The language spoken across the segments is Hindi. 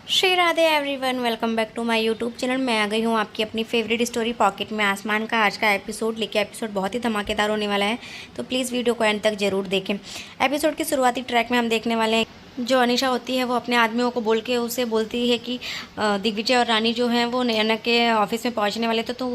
Shri Radhe everyone, welcome back to my YouTube channel. मैं आ गई हूँ आपकी अपनी फेवरेट स्टोरी पॉकेट में आसमान का आज का एपिसोड लेके। एपिसोड बहुत ही धमाकेदार होने वाला है, तो प्लीज़ वीडियो को एंड तक जरूर देखें। एपिसोड के शुरुआती ट्रैक में हम देखने वाले हैं जो अनीशा होती है वो अपने आदमियों को बोल के उसे बोलती है कि दिग्विजय और रानी जो हैं वो नैना के ऑफिस में पहुंचने वाले थे, तो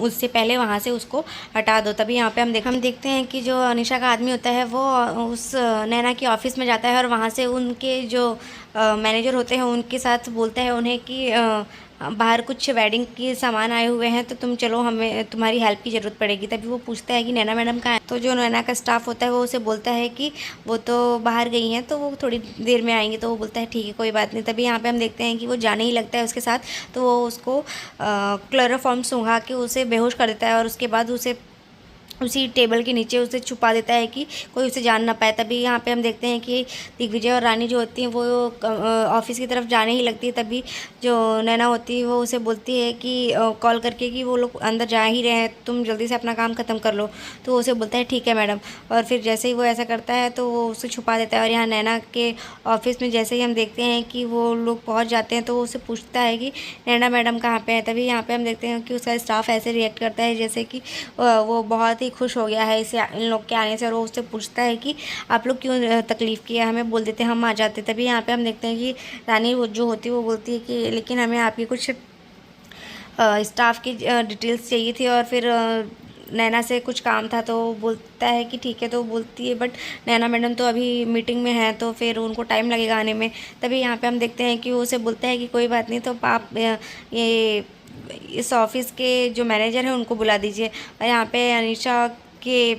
उससे पहले वहां से उसको हटा दो। तभी यहाँ पे हम देखते हैं कि जो अनीशा का आदमी होता है वो उस नैना की ऑफिस में जाता है और वहाँ से उनके जो मैनेजर होते हैं उनके साथ बोलता है उन्हें कि बाहर कुछ वेडिंग के सामान आए हुए हैं, तो तुम चलो, हमें तुम्हारी हेल्प की ज़रूरत पड़ेगी। तभी वो पूछता है कि नैना मैडम कहाँ है। तो जो नैना का स्टाफ होता है वो उसे बोलता है कि वो तो बाहर गई हैं, तो वो थोड़ी देर में आएंगे। तो वो बोलता है ठीक है, कोई बात नहीं। तभी यहाँ पे हम देखते हैं कि वो जाने ही लगता है उसके साथ, तो वो उसको क्लोरोफॉर्म सूंघा के उसे बेहोश कर देता है और उसके बाद उसे उसी टेबल के नीचे उसे छुपा देता है कि कोई उसे जान ना पाए। तभी यहाँ पे हम देखते हैं कि दिग्विजय और रानी जो होती हैं वो ऑफिस की तरफ जाने ही लगती है। तभी जो नैना होती है वो उसे बोलती है कि कॉल करके कि वो लोग अंदर जा ही रहे हैं, तुम जल्दी से अपना काम ख़त्म कर लो। तो वो उसे बोलता है ठीक है मैडम, और फिर जैसे ही वो ऐसा करता है तो वो उसे छुपा देता है। और यहाँ नैना के ऑफिस में जैसे ही हम देखते हैं कि वो लोग पहुँच जाते हैं तो वो उसे पूछता है कि नैना मैडम कहाँ पे है। तभी यहाँ पे हम देखते हैं कि उसका स्टाफ ऐसे रिएक्ट करता है जैसे कि वो बहुत ही खुश हो गया है इसे इन लोग के आने से, और वो उससे पूछता है कि आप लोग क्यों तकलीफ़ किया, हमें बोल देते हम आ जाते। तभी यहाँ पे हम देखते हैं कि रानी वो जो होती है वो बोलती है कि लेकिन हमें आपकी कुछ स्टाफ की डिटेल्स चाहिए थी, और फिर नैना से कुछ काम था। तो वो बोलता है कि ठीक है। तो वो बोलती है बट नैना मैडम तो अभी मीटिंग में है, तो फिर उनको टाइम लगेगा आने में। तभी यहाँ पे हम देखते हैं कि वो उसे बोलता है कि कोई बात नहीं, तो आप ये इस ऑफिस के जो मैनेजर हैं उनको बुला दीजिए। और यहाँ पे अनीशा के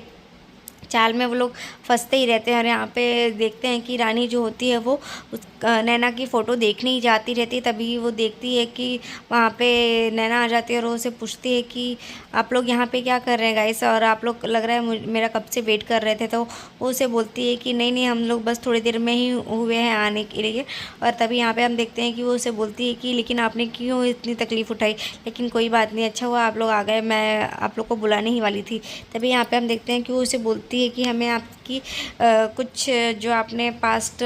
चाल में वो लोग फंसते ही रहते हैं। और यहाँ पे देखते हैं कि रानी जो होती है वो उस नैना की फ़ोटो देखने ही जाती रहती है। तभी वो देखती है कि वहाँ पे नैना आ जाती है और वो उसे पूछती है कि आप लोग यहाँ पे क्या कर रहे हैं गाइस, और आप लोग लग रहा है मेरा कब से वेट कर रहे थे। तो वो उसे बोलती है कि नहीं नहीं, हम लोग बस थोड़ी देर में ही हुए हैं आने के लिए। और तभी यहाँ पे हम देखते हैं कि वो उसे बोलती है कि लेकिन आपने क्यों इतनी तकलीफ़ उठाई, लेकिन कोई बात नहीं, अच्छा हुआ आप लोग आ गए, मैं आप लोग को बुलाने ही वाली थी। तभी यहाँ पे हम देखते हैं कि वो उसे बोलती है कि हमें आपकी कुछ जो आपने पास्ट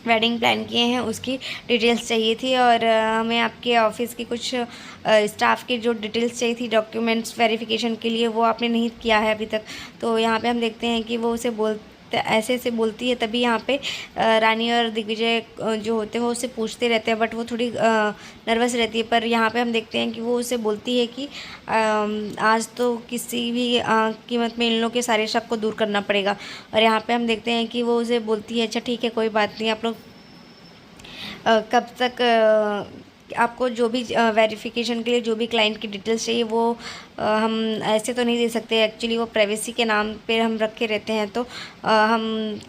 वेडिंग प्लान किए हैं उसकी डिटेल्स चाहिए थी, और हमें आपके ऑफिस की कुछ स्टाफ की जो डिटेल्स चाहिए थी डॉक्यूमेंट्स वेरिफिकेशन के लिए, वो आपने नहीं किया है अभी तक। तो यहाँ पे हम देखते हैं कि वो उसे ऐसे ऐसे बोलती है। तभी यहाँ पे रानी और दिग्विजय जो होते हैं वो उससे पूछते रहते हैं, बट वो थोड़ी नर्वस रहती है। पर यहाँ पे हम देखते हैं कि वो उसे बोलती है कि आज तो किसी भी कीमत में इन लोगों के सारे शक को दूर करना पड़ेगा। और यहाँ पे हम देखते हैं कि वो उसे बोलती है अच्छा ठीक है, कोई बात नहीं, आप लोग कब तक आपको जो भी वेरिफिकेशन के लिए जो भी क्लाइंट की डिटेल्स चाहिए वो हम ऐसे तो नहीं दे सकते। एक्चुअली वो प्राइवेसी के नाम पे हम रखे रहते हैं, तो हम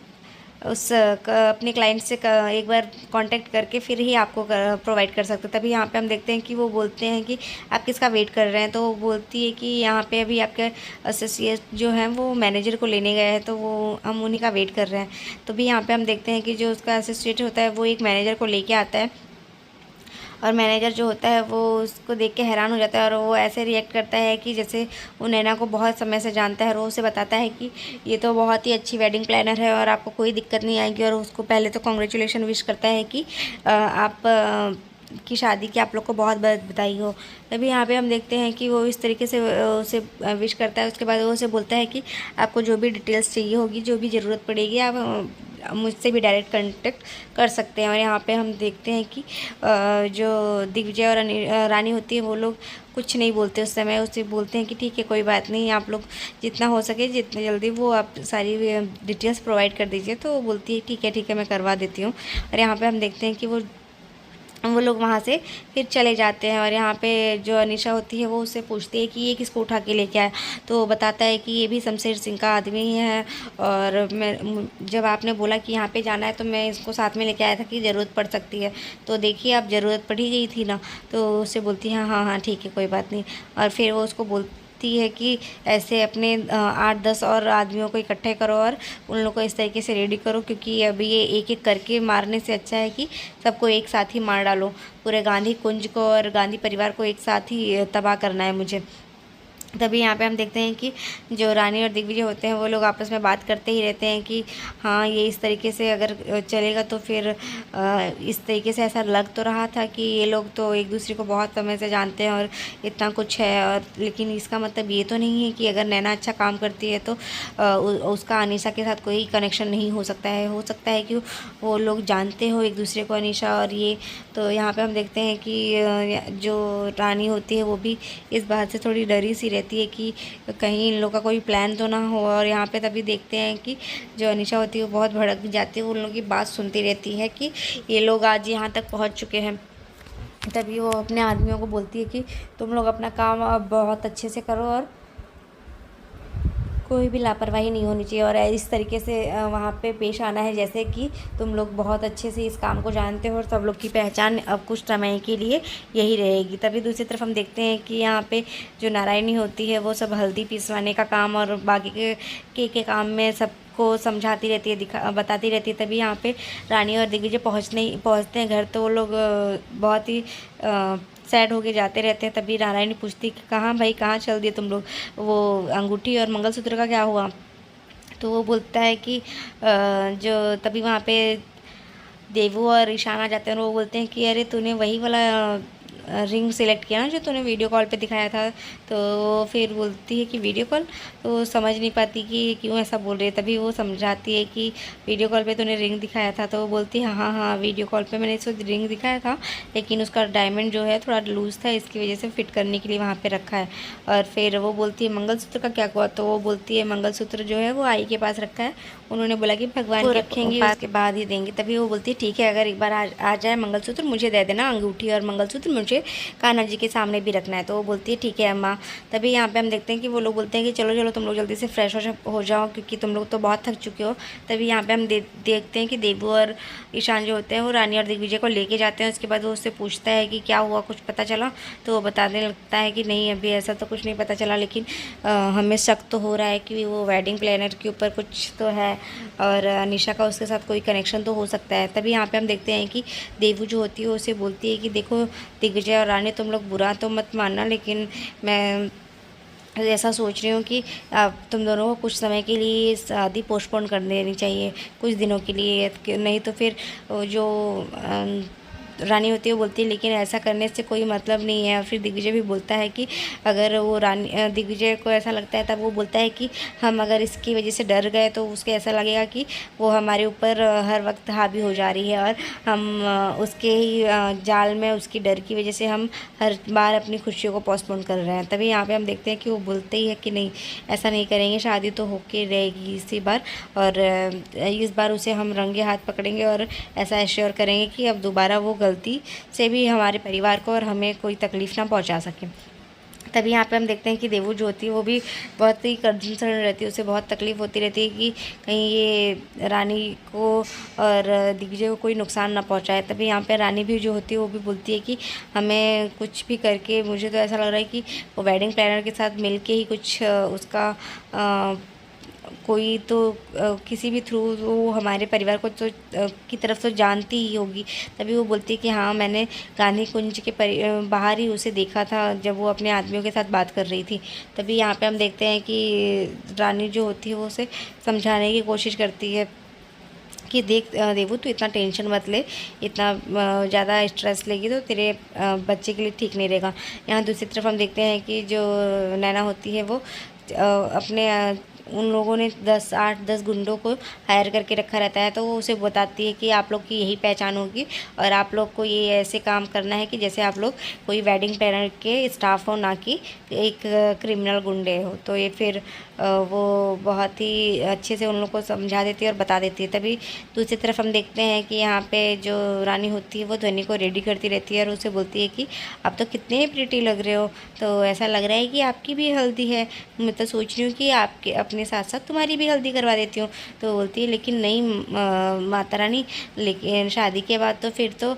उस अपने क्लाइंट से एक बार कांटेक्ट करके फिर ही आपको प्रोवाइड कर सकते हैं। तभी यहाँ पे हम देखते हैं कि वो बोलते हैं कि आप किसका वेट कर रहे हैं। तो वो बोलती है कि यहाँ पे अभी आपके एसोसिएट जो हैं वो मैनेजर को लेने गए हैं, तो वो हम उन्हीं का वेट कर रहे हैं। तो भी यहाँ पे हम देखते हैं कि जो उसका एसोसिएट होता है वो एक मैनेजर को लेके आता है, और मैनेजर जो होता है वो उसको देख के हैरान हो जाता है, और वो ऐसे रिएक्ट करता है कि जैसे वो नैना को बहुत समय से जानता है। और वो उसे बताता है कि ये तो बहुत ही अच्छी वेडिंग प्लानर है और आपको कोई दिक्कत नहीं आएगी। और उसको पहले तो कॉन्ग्रेचुलेशन विश करता है कि आप की शादी की आप लोग को बहुत बहुत बधाई हो। तभी यहाँ पे हम देखते हैं कि वो इस तरीके से उसे विश करता है। उसके बाद वो उसे बोलता है कि आपको जो भी डिटेल्स चाहिए होगी, जो भी ज़रूरत पड़ेगी, आप मुझसे भी डायरेक्ट कांटेक्ट कर सकते हैं। और यहाँ पे हम देखते हैं कि जो दिग्विजय और रानी होती है वो लोग कुछ नहीं बोलते उस समय। उसे बोलते हैं कि ठीक है, कोई बात नहीं, आप लोग जितना हो सके जितनी जल्दी वो आप सारी डिटेल्स प्रोवाइड कर दीजिए। तो वो बोलती है ठीक है मैं करवा देती हूँ। और यहाँ पे हम देखते हैं कि वो लोग वहाँ से फिर चले जाते हैं। और यहाँ पे जो अनीशा होती है वो उससे पूछती है कि ये किसको उठा के लेके आया। तो बताता है कि ये भी शमशेर सिंह का आदमी ही है, और मैं जब आपने बोला कि यहाँ पे जाना है तो मैं इसको साथ में लेके आया था कि ज़रूरत पड़ सकती है। तो देखिए अब ज़रूरत पड़ ही गई थी ना। तो उससे बोलती है हाँ हाँ ठीक है, कोई बात नहीं। और फिर वो उसको बोलती है कि ऐसे अपने 8-10 और आदमियों को इकट्ठे करो और उन लोगों को इस तरीके से रेडी करो, क्योंकि अभी ये एक एक करके मारने से अच्छा है कि सबको एक साथ ही मार डालो। पूरे गांधी कुंज को और गांधी परिवार को एक साथ ही तबाह करना है मुझे। तभी यहाँ पे हम देखते हैं कि जो रानी और दिग्विजय होते हैं वो लोग आपस में बात करते ही रहते हैं कि हाँ ये इस तरीके से अगर चलेगा तो फिर इस तरीके से ऐसा लग तो रहा था कि ये लोग तो एक दूसरे को बहुत समय से जानते हैं और इतना कुछ है, और लेकिन इसका मतलब ये तो नहीं है कि अगर नैना अच्छा काम करती है तो उसका अनीशा के साथ कोई कनेक्शन नहीं हो सकता है। हो सकता है कि वो लोग जानते हो एक दूसरे को, अनीशा और ये। तो यहाँ पर हम देखते हैं कि जो रानी होती है वो भी इस बात से थोड़ी डरी सी रहती है कि कहीं इन लोग का कोई प्लान तो ना हो। और यहाँ पे तभी देखते हैं कि जो अनीशा होती है वो बहुत भड़क भी जाती है, उन लोगों की बात सुनती रहती है कि ये लोग आज यहाँ तक पहुँच चुके हैं। तभी वो अपने आदमियों को बोलती है कि तुम लोग अपना काम अब बहुत अच्छे से करो और कोई भी लापरवाही नहीं होनी चाहिए, और इस तरीके से वहाँ पे पेश आना है जैसे कि तुम लोग बहुत अच्छे से इस काम को जानते हो और सब लोग की पहचान अब कुछ समय के लिए यही रहेगी। तभी दूसरी तरफ हम देखते हैं कि यहाँ पे जो नारायणी होती है वो सब हल्दी पिसवाने का काम और बाकी के काम में सबको समझाती रहती है, बताती रहती है। तभी यहाँ पे रानी और दिग्विजय पहुँचते हैं घर, तो वो लोग बहुत ही सैड होके जाते रहते हैं। तभी नारायणी पूछती कि कहाँ भाई, कहाँ चल दिए तुम लोग, वो अंगूठी और मंगलसूत्र का क्या हुआ? तो वो बोलता है कि जो तभी वहाँ पे देवू और ईशान आ जाते हैं और वो बोलते हैं कि अरे तूने वही वाला रिंग सेलेक्ट किया ना जो तूने वीडियो कॉल पे दिखाया था। तो फिर बोलती है कि वीडियो कॉल, तो समझ नहीं पाती कि क्यों ऐसा बोल रही है। तभी वो समझाती है कि वीडियो कॉल पे तूने रिंग दिखाया था। तो वो बोलती है हाँ हाँ वीडियो कॉल पे मैंने इस वक्त रिंग दिखाया था, लेकिन उसका डायमंड जो है थोड़ा लूज़ था, इसकी वजह से फिट करने के लिए वहाँ पर रखा है। और फिर वो बोलती है मंगलसूत्र का क्या हुआ? तो वो बोलती है मंगलसूत्र जो है वो आई के पास रखा है, उन्होंने बोला कि भगवान को रखेंगे उसके बाद ही देंगे। तभी वो बोलती है ठीक है, अगर एक बार आ जाए मंगलसूत्र मुझे दे देना, अंगूठी और मंगलसूत्र मुझे कान्हा जी के सामने भी रखना है। तो वो बोलती है ठीक है अम्मा। तभी यहाँ पे हम देखते हैं कि वो लोग बोलते हैं कि चलो चलो तुम लोग जल्दी से फ्रेश हो जाओ क्योंकि तुम लोग तो बहुत थक चुके हो। तभी यहाँ पे हम देखते हैं कि देवू और ईशान जो होते हैं वो रानी और दिग्विजय को लेके जाते हैं। उसके बाद वो उससे पूछता है कि क्या हुआ, कुछ पता चला? तो वो बताने लगता है कि नहीं अभी ऐसा तो कुछ नहीं पता चला, लेकिन हमें शक तो हो रहा है कि वो वेडिंग प्लानर के ऊपर कुछ तो है और अनीशा का उसके साथ कोई कनेक्शन तो हो सकता है। तभी यहाँ पे हम देखते हैं कि देवू जो होती है उसे बोलती है कि देखो दिग्विजय और रानी तुम लोग बुरा तो मत मानना, लेकिन मैं ऐसा सोच रही हूँ कि तुम दोनों को कुछ समय के लिए शादी पोस्टपोन कर देनी चाहिए, कुछ दिनों के लिए, नहीं तो फिर जो रानी होती है वो बोलती है लेकिन ऐसा करने से कोई मतलब नहीं है। और फिर दिग्विजय भी बोलता है कि अगर वो रानी दिग्विजय को ऐसा लगता है तब वो बोलता है कि हम अगर इसकी वजह से डर गए तो उसके ऐसा लगेगा कि वो हमारे ऊपर हर वक्त हावी हो जा रही है और हम उसके ही जाल में, उसकी डर की वजह से हम हर बार अपनी खुशियों को पोस्टपोन कर रहे हैं। तभी यहाँ पर हम देखते हैं कि वो बोलते ही है कि नहीं ऐसा नहीं करेंगे, शादी तो होके रहेगी इसी बार, और इस बार उसे हम रंगे हाथ पकड़ेंगे और ऐसा एश्योर करेंगे कि अब दोबारा वो गलती से भी हमारे परिवार को और हमें कोई तकलीफ़ ना पहुंचा सके। तभी यहाँ पे हम देखते हैं कि देवू जो होती है वो भी बहुत ही कंसर्न रहती है, उसे बहुत तकलीफ़ होती रहती है कि कहीं ये रानी को और दिग्विजय को कोई नुकसान ना पहुँचाए। तभी यहाँ पे रानी भी जो होती है वो भी बोलती है कि हमें कुछ भी करके, मुझे तो ऐसा लग रहा है कि वो वेडिंग प्लानर के साथ मिल के ही कुछ उसका कोई तो किसी भी थ्रू वो हमारे परिवार को तो की तरफ तो जानती ही होगी। तभी वो बोलती है कि हाँ मैंने गांधी कुंज के बाहर ही उसे देखा था जब वो अपने आदमियों के साथ बात कर रही थी। तभी यहाँ पे हम देखते हैं कि रानी जो होती है वो उसे समझाने की कोशिश करती है कि देख देवू तू इतना टेंशन मत ले, इतना ज़्यादा स्ट्रेस लेगी तो तेरे बच्चे के लिए ठीक नहीं रहेगा। यहाँ दूसरी तरफ हम देखते हैं कि जो नैना होती है वो अपने उन लोगों ने 8-10 गुंडों को हायर करके रखा रहता है, तो वो उसे बताती है कि आप लोग की यही पहचान होगी और आप लोग को ये ऐसे काम करना है कि जैसे आप लोग कोई वेडिंग प्लानर के स्टाफ हो, ना कि एक क्रिमिनल गुंडे हो। तो ये फिर वो बहुत ही अच्छे से उन लोग को समझा देती है और बता देती है। तभी दूसरी तरफ हम देखते हैं कि यहाँ पे जो रानी होती है वो ध्वनि को रेडी करती रहती है और उसे बोलती है कि आप तो कितने प्रिटी लग रहे हो, तो ऐसा लग रहा है कि आपकी भी हल्दी है, मैं तो सोच रही हूँ कि आपके अपने साथ साथ तुम्हारी भी हल्दी करवा देती हूँ। तो बोलती है लेकिन नहीं माता रानी, लेकिन शादी के बाद तो फिर तो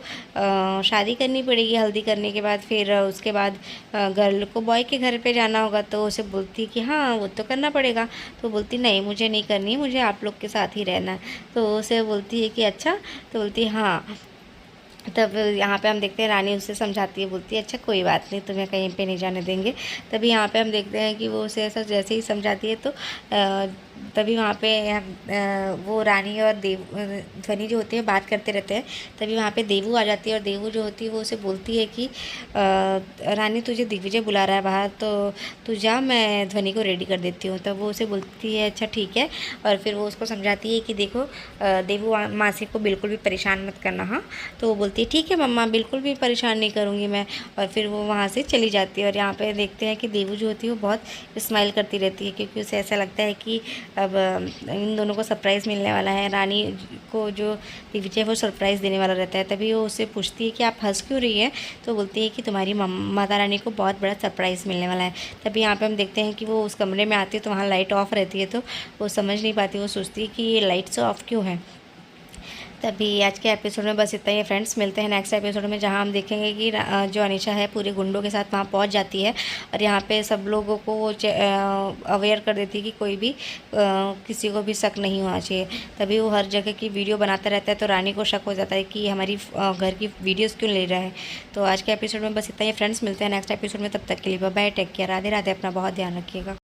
शादी करनी पड़ेगी, हल्दी करने के बाद फिर उसके बाद गर्ल को बॉय के घर पे जाना होगा। तो उसे बोलती है कि हाँ वो तो करना पड़ेगा। तो बोलती नहीं मुझे नहीं करनी, मुझे आप लोग के साथ ही रहना है। तो उसे बोलती है कि अच्छा, तो बोलती है हाँ। तब यहाँ पे हम देखते हैं रानी उसे समझाती है, बोलती है अच्छा कोई बात नहीं, तुम्हें कहीं पे नहीं जाने देंगे। तभी यहाँ पे हम देखते हैं कि वो उसे ऐसा जैसे ही समझाती है तो तभी वहाँ पे वो रानी और ध्वनि जो होते हैं बात करते रहते हैं। तभी वहाँ पे देवू आ जाती है और देवू जो होती है वो उसे बोलती है कि रानी तुझे दिग्विजय बुला रहा है बाहर, तो तू जा, मैं ध्वनि को रेडी कर देती हूँ। तब वो उसे बोलती है अच्छा ठीक है, और फिर वो उसको समझाती है कि देखो देवू मासी को बिल्कुल भी परेशान मत करना। हाँ, तो वो बोलती है ठीक है मम्मा, बिल्कुल भी परेशान नहीं करूँगी मैं, और फिर वो वहाँ से चली जाती है। और यहाँ पे देखते हैं कि देवू जो होती है वो बहुत स्माइल करती रहती है, क्योंकि उसे ऐसा लगता है कि अब इन दोनों को सरप्राइज़ मिलने वाला है। रानी को जो दिग्विजय वो सरप्राइज़ देने वाला रहता है। तभी वो उससे पूछती है कि आप हंस क्यों रही हैं, तो बोलती है कि तुम्हारी माता रानी को बहुत बड़ा सरप्राइज़ मिलने वाला है। तभी यहाँ पे हम देखते हैं कि वो उस कमरे में आती है तो वहाँ लाइट ऑफ रहती है, तो वो समझ नहीं पाती, वो सोचती है कि ये लाइट्स ऑफ क्यों है। तभी आज के एपिसोड में बस इतना ही फ्रेंड्स, मिलते हैं नेक्स्ट एपिसोड में, जहां हम देखेंगे कि जो अनीशा है पूरे गुंडों के साथ वहां पहुंच जाती है और यहां पे सब लोगों को वो अवेयर कर देती है कि कोई भी किसी को भी शक नहीं होना चाहिए। तभी वो हर जगह की वीडियो बनाता रहता है, तो रानी को शक हो जाता है कि हमारी घर की वीडियोज़ क्यों ले रहा है। तो आज के एपिसोड में बस इतना ही फ्रेंड्स, मिलते हैं नेक्स्ट एपिसोड में, तब तक के लिए bye bye, take care, Radhe Radhe, अपना बहुत ध्यान रखिएगा।